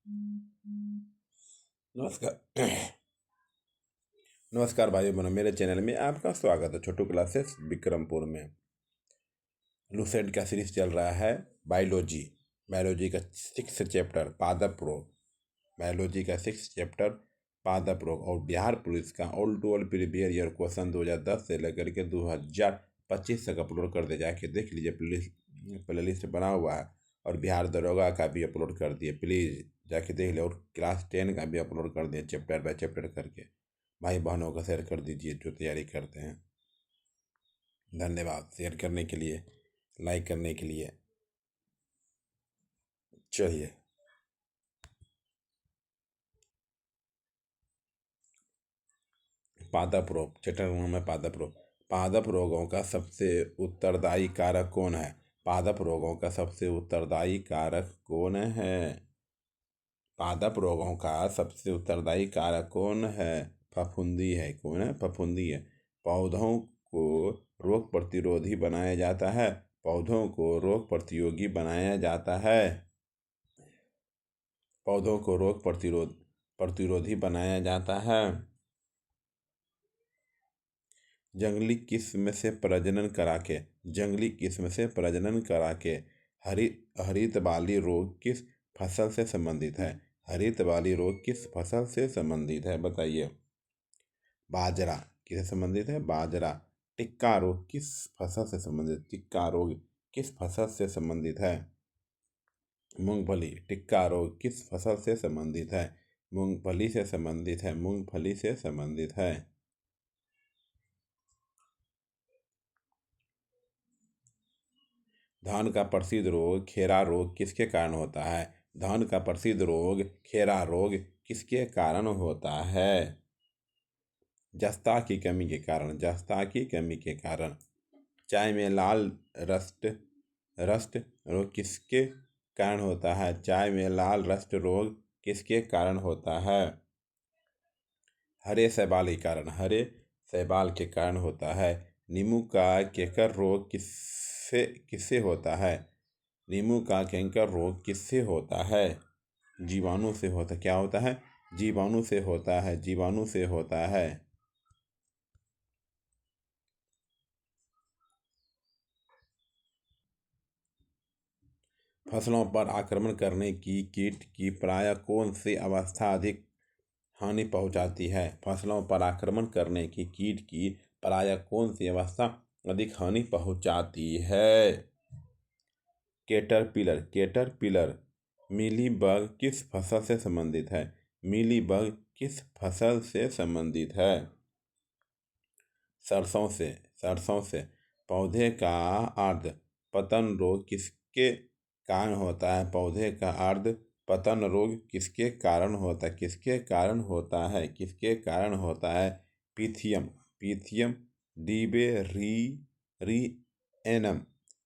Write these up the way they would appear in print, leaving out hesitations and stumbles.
नमस्कार। नमस्कार भाइयों बहनों, मेरे चैनल में आपका स्वागत है। छोटू क्लासेस विक्रमपुर में लूसेंट का सीरीज चल रहा है। बायोलॉजी बायोलॉजी का 6th चैप्टर पादप रोग। बायोलॉजी का 6th चैप्टर पादप रोग और बिहार पुलिस का all to all previous year question 2010 से लेकर के 2025 तक अपलोड कर दे, जाके देख लीजिए। प्ले लिस्ट बना हुआ है और बिहार दरोगा का भी अपलोड कर दिए, प्लीज़ जाके देख ले। और क्लास 10 का भी अपलोड कर दिए, चैप्टर बाय चैप्टर करके। भाई बहनों को शेयर कर दीजिए जो तैयारी करते हैं। धन्यवाद शेयर करने के लिए, लाइक करने के लिए। चलिए, पादप रोग चैप्टर में पादप रोगों का सबसे उत्तरदायी कारक कौन है? पादप रोगों का सबसे उत्तरदायी कारक कौन है? पादप रोगों का सबसे उत्तरदायी कारक कौन है? फफूंदी है। कौन है? फफूंदी है। पौधों को रोग प्रतिरोधी बनाया जाता है। पौधों को रोग प्रतियोगी बनाया जाता है। पौधों को रोग प्रतिरोधी बनाया जाता है। जंगली किस्म से प्रजनन करा के हरित बाली रोग किस फसल से संबंधित है? हरित बाली रोग किस फसल से संबंधित है, बताइए। बाजरा किससे संबंधित है? बाजरा। टिक्का रोग किस फसल से संबंधित? टिक्का रोग किस फसल से संबंधित है? मूंगफली। टिक्का रोग किस फसल से संबंधित है? मूंगफली से संबंधित है। मूंगफली से संबंधित है। धान का प्रसिद्ध रोग खेरा रोग किसके कारण होता है? धान का प्रसिद्ध रोग खेरा रोग किसके कारण होता है? जस्ता की कमी के कारण। जस्ता की कमी के कारण। चाय में लाल रस्ट रोग किसके कारण होता है? चाय में लाल रस्ट रोग किसके कारण होता है? हरे शैवाल के कारण। हरे शैवाल के कारण होता है। नींबू का केकर रोग किससे होता है? नींबू का कैंकर रोग किससे होता है? जीवाणु से होता। क्या होता है? जीवाणु से होता है। जीवाणु से होता है। फसलों पर आक्रमण करने की कीट की प्रायः कौन सी अवस्था अधिक हानि पहुंचाती है? फसलों पर आक्रमण करने की कीट की प्रायः कौन सी अवस्था अधिक हानि पहुंचाती है? कैटरपिलर। मीलीबग किस फसल से संबंधित है? मीलीबग किस फसल से संबंधित है? सरसों से। पौधे का अर्ध पतन रोग किसके कारण होता है? पौधे का अर्ध पतन रोग किसके कारण होता है? किसके कारण होता है? किसके कारण होता है? पीथियम डिबेरिएनम।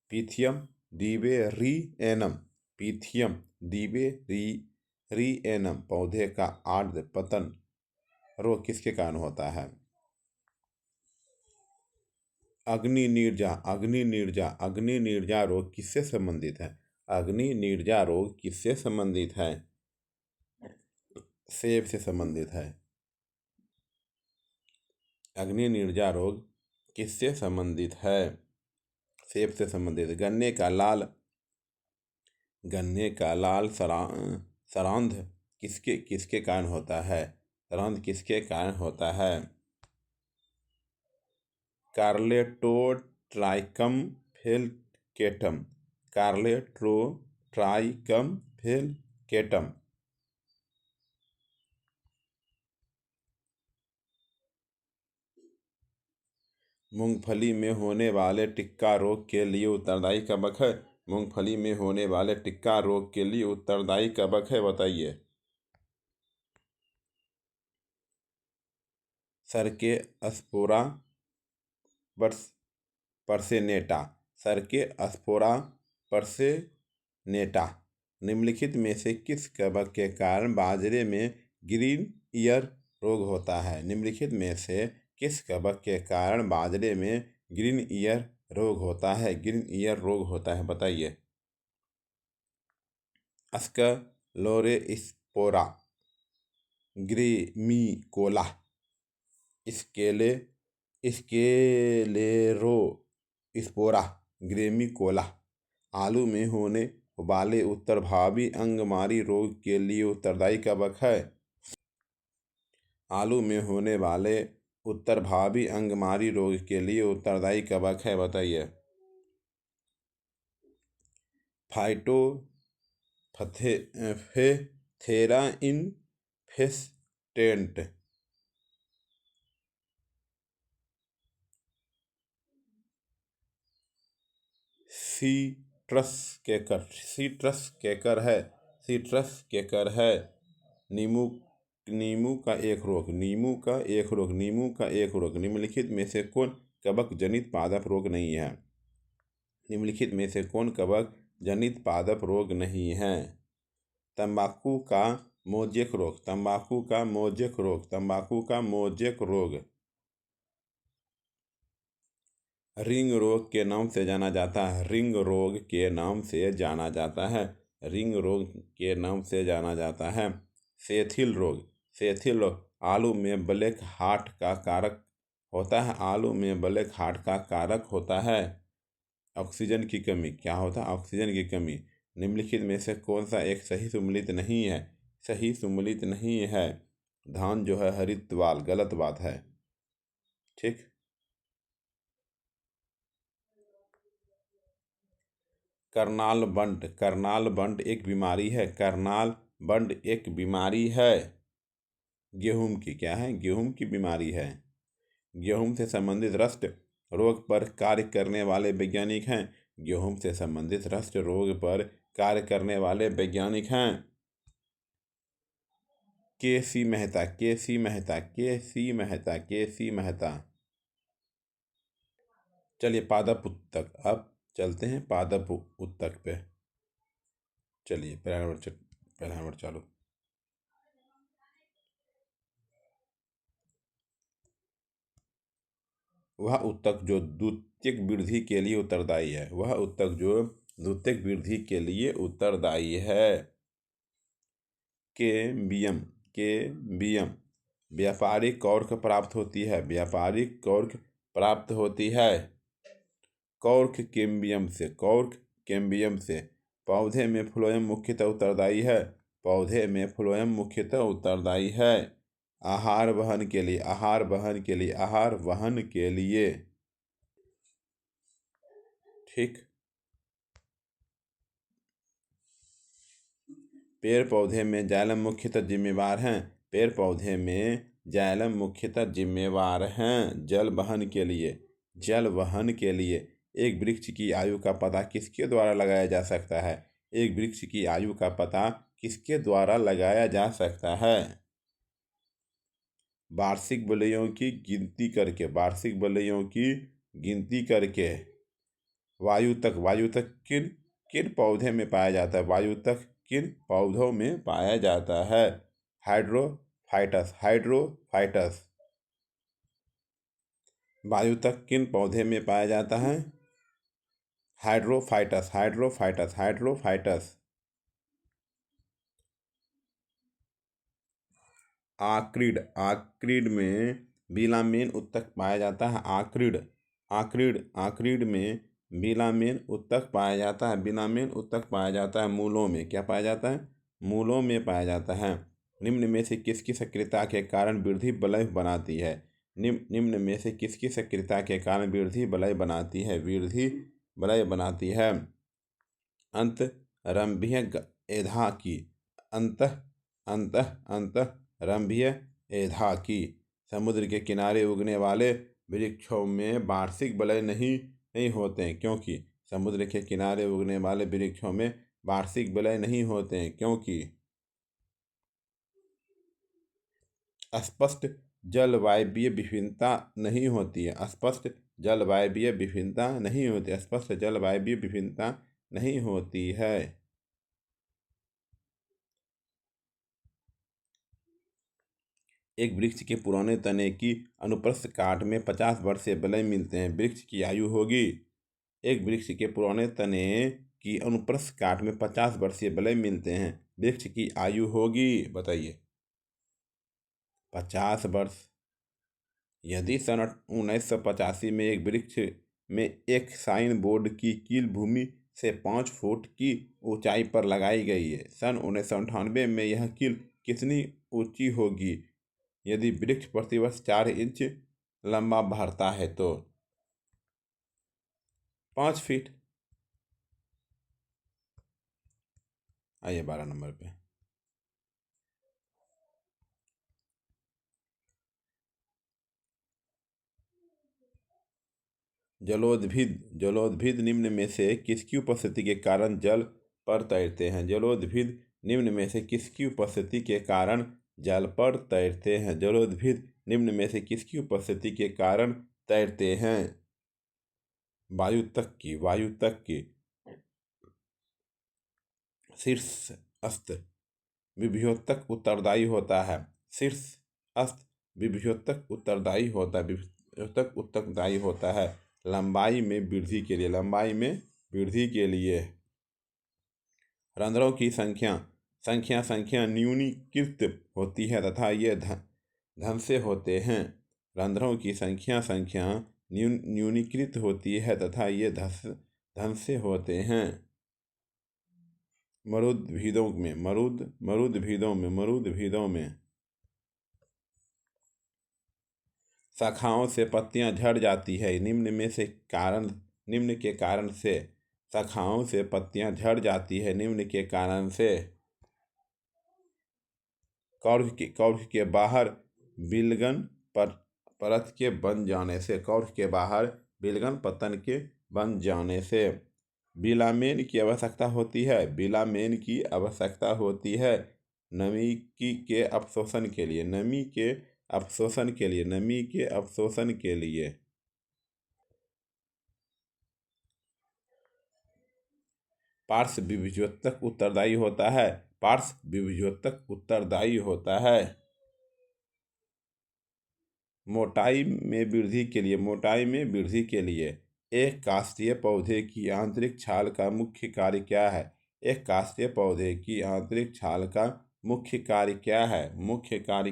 पीथियम डिबेरिएनम पौधे का अर्ध पतन रोग किसके कारण होता है? अग्नि नीरजा रोग किससे संबंधित है? अग्नि नीरजा रोग किससे संबंधित है? सेब से संबंधित है। अग्नि नीरजा रोग किससे संबंधित है? सेब से संबंधित। गन्ने का लाल सरांध किसके कारण होता है? सरांध किसके कारण होता है? कार्लेटोट्राइकम फेलकेटम। मूंगफली में होने वाले टिक्का रोग के लिए उत्तरदायी कवक है? मूंगफली में होने वाले टिक्का रोग के लिए उत्तरदायी कवक है, बताइए। सरके स्पोरा परसेनेटा। सरके स्पोरा परसेनेटा निम्नलिखित में से किस कवक के कारण बाजरे में ग्रीन ईयर रोग होता है? निम्नलिखित में से किस कवक के कारण बाजरे में ग्रीन ईयर रोग होता है? ग्रीन ईयर रोग होता है, बताइए। पोरा ग्रेमिकोला स्केले स्केलेरो स्पोरा ग्रेमिकोला। आलू में होने वाले उत्तरभावी अंगमारी रोग के लिए उत्तरदायी कवक है। आलू में होने वाले उत्तरभावी अंगमारी रोग के लिए उत्तरदायी कवक है, बताइए। फाइटोप्थेरा इन्फेस्टेंट। सीट्रस केकर है। नींबू का एक रोग निम्नलिखित में से कौन कवक जनित पादप रोग नहीं है? निम्नलिखित में से कौन कवक जनित पादप रोग नहीं है? तंबाकू का मोजेक रोग। रिंग रोग के नाम से जाना जाता है। सेथिल रोग। आलू में ब्लैक हार्ट का कारक होता है। ऑक्सीजन की कमी। क्या होता है? ऑक्सीजन की कमी। निम्नलिखित में से कौन सा एक सही सुमेलित नहीं है? धान जो है हरितवाल, गलत बात है। ठीक। करनाल बंट एक बीमारी है। गेहूं की क्या है? गेहूं की बीमारी है। गेहूं से संबंधित रस्ट रोग पर कार्य करने वाले वैज्ञानिक हैं। के.सी. मेहता। चलिए पादप उत्तक, अब चलते हैं पादप उत्तक पे। चलिए पहला नंबर चालू। वह उत्तक जो द्वितीयक वृद्धि के लिए उत्तरदायी है। केम्बियम व्यापारिक कॉर्क प्राप्त होती है। कॉर्क केम्बियम से। पौधे में फ्लोएम मुख्यतः उत्तरदायी है। आहार वहन के लिए। ठीक। पेड़ पौधे में जाइलम मुख्यतः जिम्मेवार हैं जल वहन के लिए। एक वृक्ष की आयु का पता किसके द्वारा लगाया जा सकता है? वार्षिक बलयों की गिनती करके। वायुतक किन पौधे में पाया जाता है? किन पौधों में पाया जाता है? हाइड्रोफाइटस। वायुतक किन पौधे में पाया जाता है? हाइड्रोफाइटस। आक्रीड में बिलामेन उत्तक पाया जाता है। आक्रीड में बिलामेन उत्तक पाया जाता है। मूलों में क्या पाया जाता है? मूलों में पाया जाता है। निम्न में से किसकी सक्रियता के कारण वृद्धि वलय बनाती है? निम्न में से किसकी सक्रियता के कारण वृद्धि वलय बनाती है? अंतःरंभीय एधा की। समुद्र के किनारे उगने वाले वृक्षों में वार्षिक वलय नहीं होते हैं, क्योंकि समुद्र के किनारे उगने वाले वृक्षों में वार्षिक वलय नहीं होते हैं, क्योंकि स्पष्ट जलवायवीय विभिन्नता नहीं होती है। एक वृक्ष के पुराने तने की अनुप्रस्थ काट में 50 वर्ष से वलय मिलते हैं। वृक्ष की आयु होगी। एक वृक्ष के पुराने तने की अनुप्रस्थ काट में 50 वर्षीय वलय मिलते हैं, वृक्ष की आयु होगी, बताइए। 50 वर्ष। यदि सन 1985 में एक वृक्ष में एक साइन बोर्ड की कील भूमि से 5 फुट की ऊंचाई पर लगाई गई है, सन 1998 में यह कील कितनी ऊंची होगी? यदि वृक्ष प्रतिवर्ष 4 इंच लंबा बढ़ता है तो 5 फीट। आइए 12 नंबर पे। जलोद्भिद निम्न में से किसकी उपस्थिति के कारण जल पर तैरते हैं? जलोद्भिद निम्न में से किसकी उपस्थिति के कारण जल पर तैरते हैं? जलोद्भिद निम्न में से किसकी उपस्थिति के कारण तैरते हैं? वायुतक की शीर्षस्थ विभ्योतक उत्तरदायी होता है। शीर्षस्थ विभ्योतक उत्तरदायी होता है लंबाई में वृद्धि के लिए। रंध्रों की संख्या न्यूनीकृत होती है तथा ये धन से होते हैं। रंध्रों की संख्या न्यूनीकृत होती है तथा ये धन से होते हैं। मरुद्भिदों में शाखाओं से पत्तियां झड़ जाती है, निम्न के कारण से शाखाओं से पत्तियां झड़ जाती है, निम्न के कारण से। कौर्क के बाहर बिलगन परत के बन जाने से। कौर्क के बाहर बिलगन पतन के बन जाने से। बिलामेन की आवश्यकता होती है नमी के अवशोषण के लिए। पार्श्व विभज्योतक उत्तरदायी होता है। मोटाई में वृद्धि के लिए एक काष्ठीय पौधे की आंतरिक छाल का मुख्य कार्य क्या है? एक काष्ठीय पौधे की आंतरिक छाल का मुख्य कार्य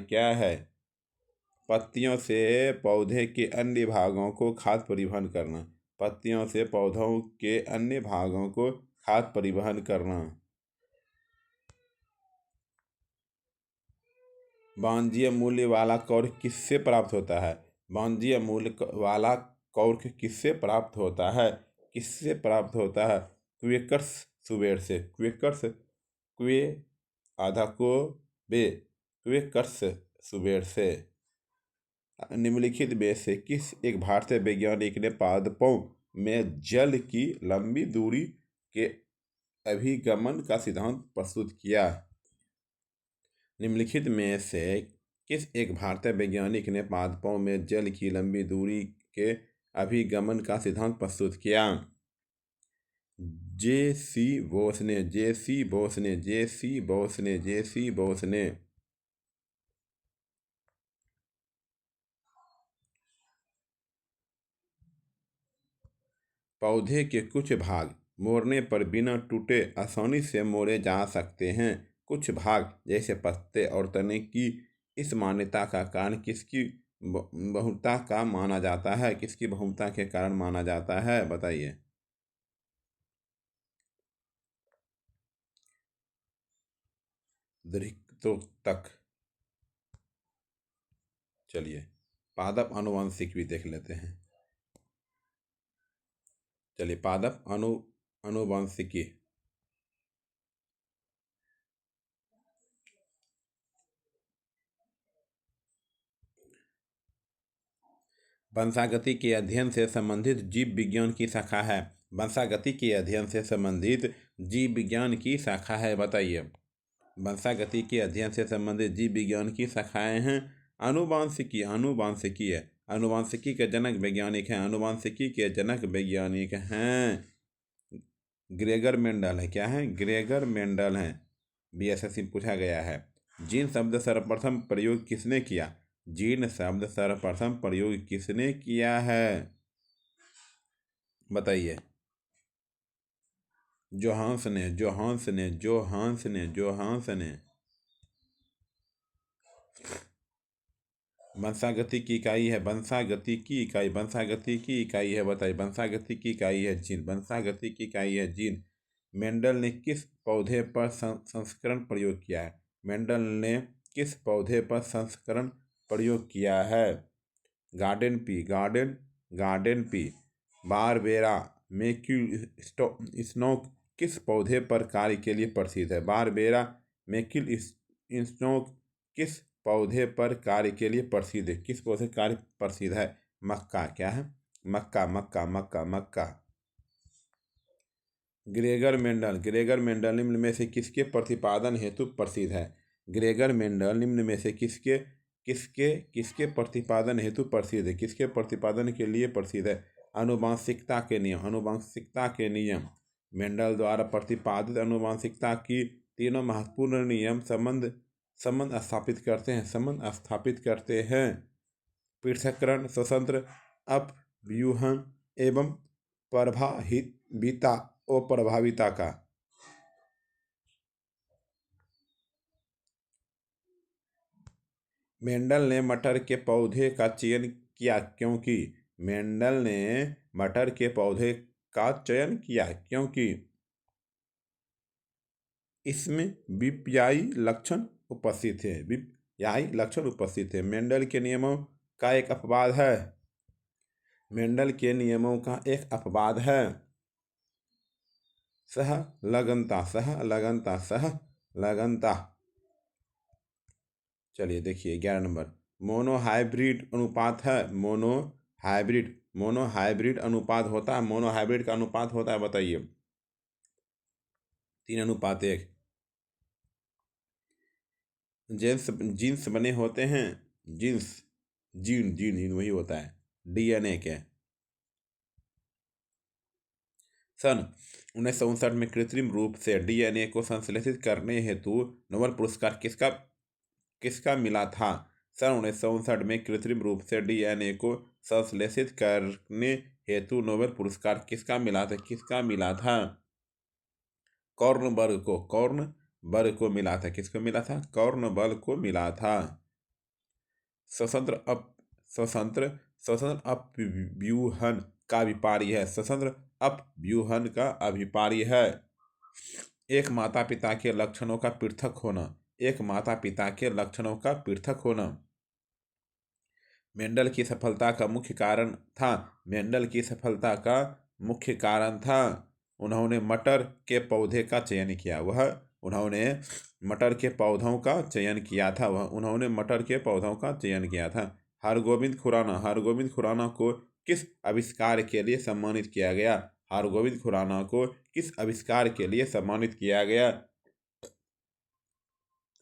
क्या है? पत्तियों से पौधे के अन्य भागों को खाद्य परिवहन करना। वाणिज्य मूल्य वाला कौर्क किससे प्राप्त होता है? वाणिज्य मूल्य वाला कौर्क किससे प्राप्त होता है? क्वेकर्स सुबेर से। निम्नलिखित में से किस एक भारतीय वैज्ञानिक ने पादपों में जल की लंबी दूरी के अभिगमन का सिद्धांत प्रस्तुत किया? निम्नलिखित में से किस एक भारतीय वैज्ञानिक ने पादपों में जल की लंबी दूरी के अभिगमन का सिद्धांत प्रस्तुत किया? जे.सी. बोस ने। पौधे के कुछ भाग मोड़ने पर बिना टूटे आसानी से मोड़े जा सकते हैं। कुछ भाग जैसे पत्ते और तने की इस मान्यता का कारण किसकी बहुलता के कारण माना जाता है? बताइए। दृक्कोटक। चलिए पादप आनुवंशिक भी देख लेते हैं। चलिए पादप आनुवंशिकी। वंशागति के अध्ययन से संबंधित जीव विज्ञान की शाखा है। वंशागति के अध्ययन से संबंधित जीव विज्ञान की शाखा है, बताइए। वंशागति के अध्ययन से संबंधित जीव विज्ञान की शाखाएं हैं आनुवंशिकी है। आनुवंशिकी के जनक वैज्ञानिक हैं ग्रेगर मेंडल है। क्या है? ग्रेगर मेंडल हैं। बीएसएससी पूछा गया है। जीन शब्द सर्वप्रथम प्रयोग किसने किया है? बताइए। जोहांस ने वंशागति की इकाई है बताइए। वंशागति की इकाई है जीन। वंशागति की इकाई है जीन। मेंडल ने किस पौधे पर संस्करण प्रयोग किया है? मेंडल ने किस पौधे पर संस्करण प्रयोग किया है? Garden pea. बारबेरा मैक्यूलस्टोक किस पौधे पर कार्य के लिए प्रसिद्ध है? बारबेरा मैक्यूलस्टोक किस पौधे पर कार्य के लिए प्रसिद्ध है? किस पौधे कार्य प्रसिद्ध है? मक्का। क्या है? मक्का। ग्रेगर मेंडल निम्न में से किसके प्रतिपादन हेतु प्रसिद्ध है? ग्रेगर मेंडल निम्न में से किसके प्रतिपादन हेतु प्रसिद्ध है? किसके प्रतिपादन के लिए प्रसिद्ध है? आनुवंशिकता के नियम। मेंडल द्वारा प्रतिपादित आनुवंशिकता की तीनों महत्वपूर्ण नियम संबंध स्थापित करते हैं। पृथक्करण, स्वतंत्र अपव्यूहन एवं अप्रभाविता का। मेंडल ने मटर के पौधे का चयन किया क्योंकि इसमें विप्यायी लक्षण उपस्थित थे। मेंडल के नियमों का एक अपवाद है सहलगनता। चलिए देखिए 11 नंबर। मोनोहाइब्रिड अनुपात होता है बताइए। 3:1। जीन्स बने होते हैं। जीन वही होता है। DNA के। सन 1959 में कृत्रिम रूप से DNA को संश्लेषित करने हेतु नोबेल पुरस्कार किसका मिला था? सन 1959 में कृत्रिम रूप से DNA को संश्लेषित करने हेतु नोबेल पुरस्कार किसका मिला था? कॉर्नबर्ग को मिला था। किसको मिला था? कॉर्नबर्ग को मिला था। स्वतंत्र अपव्यूहन का अभिपारी है। एक माता पिता के लक्षणों का पृथक होना मेंडल की सफलता का मुख्य कारण था। उन्होंने मटर के पौधों का चयन किया था। हरगोविंद खुराना को किस आविष्कार के लिए सम्मानित किया गया?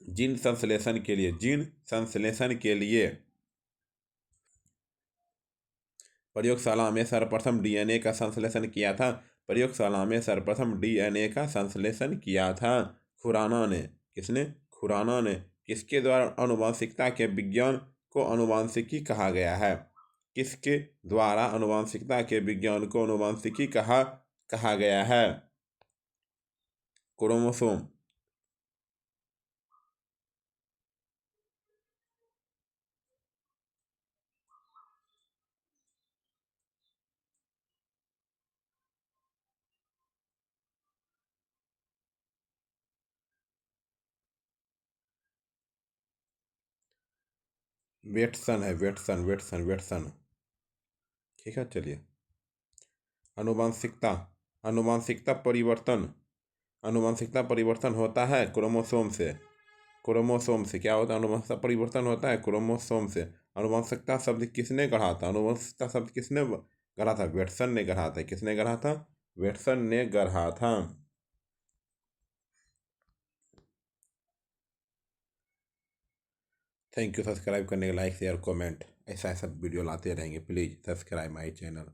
जीन संश्लेषण के लिए। प्रयोगशाला में सर्वप्रथम DNA का संश्लेषण किया था। खुराना ने। किसने? खुराना ने। किसके द्वारा आनुवंशिकता के विज्ञान को आनुवंशिकी कहा गया है? किसके द्वारा आनुवंशिकता के विज्ञान को आनुवंशिकी कहा गया है? क्रोमोसोम। वेटसन। ठीक है। चलिए आनुवंशिकता परिवर्तन होता है क्रोमोसोम से। क्या होता है? आनुवंशिकता परिवर्तन होता है क्रोमोसोम से। आनुवंशिकता शब्द किसने गढ़ा था? वेटसन ने गढ़ा था। किसने गढ़ा था? वेटसन ने गढ़ा था। Thank you. सब्सक्राइब करने के, लाइक शेयर कमेंट ऐसा वीडियो लाते रहेंगे। Please subscribe my channel.